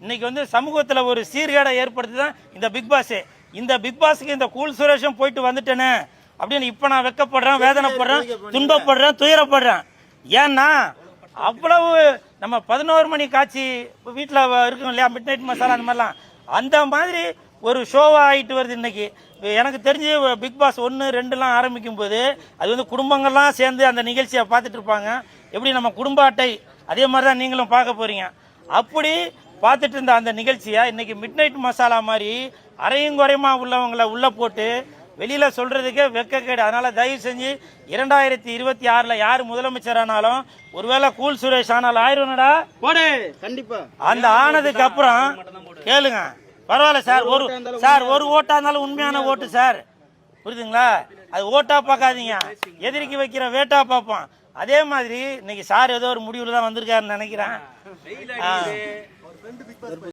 இன்னைக்கு வந்து சமூகத்தில் ஒரு சீர்கேடை ஏற்படுத்தி தான் இந்த பிக் பாஸ். இந்த பிக் பாஸுக்கு இந்த கூல் சுரேஷன் போயிட்டு வந்துட்டேனே அப்படின்னு இப்போ நான் வெக்கப்படுறேன், வேதனைப்படுறேன், துன்பப்படுறேன், துயரப்படுறேன். ஏன்னா அவ்வளவு நம்ம 11 மணி காட்சி வீட்டில் இருக்கோம் இல்லையா, மிட் நைட் மசாலா அந்த மாதிரிலாம், அந்த மாதிரி ஒரு ஷோவாக ஆகிட்டு வருது இன்னைக்கு. எனக்கு தெரிஞ்சு பிக் பாஸ் 1, 2லாம் ஆரம்பிக்கும் போது அது வந்து குடும்பங்கள்லாம் சேர்ந்து அந்த நிகழ்ச்சியை பார்த்துட்டு இருப்பாங்க. எப்படி நம்ம குடும்ப அட்டை அதே மாதிரி தான் நீங்களும் பார்க்க போறீங்க. அப்படி பார்த்துட்டு இருந்த அந்த நிகழ்ச்சியை இன்னைக்கு மிட் நைட் மசாலா மாதிரி அரையும் குறையுமா உள்ளவங்களை உள்ள போட்டு வெளியில சொல்றதுக்கே வெக்கக்கேடு. அதனால தயவு செஞ்சு 2026ல் யார் முதலமைச்சர் ஆனாலும், ஒருவேளை கூல் சுரேஷ் ஆனாலும் ஆயிருவனடா போடு கண்டிப்பா. அந்த ஆனதுக்கு அப்புறம் கேளுங்க, பரவாயில்ல சார், ஒரு ஓட்டா இருந்தாலும் உண்மையான ஓட்டு சார், புரியுதுங்களா? அது ஓட்டா பார்க்காதீங்க, எதிரிக்கு வைக்கிற வேட்டா பார்ப்போம். அதே மாதிரி இன்னைக்கு சார் ஏதோ ஒரு முடிவுல தான் வந்திருக்காருன்னு நினைக்கிறேன்.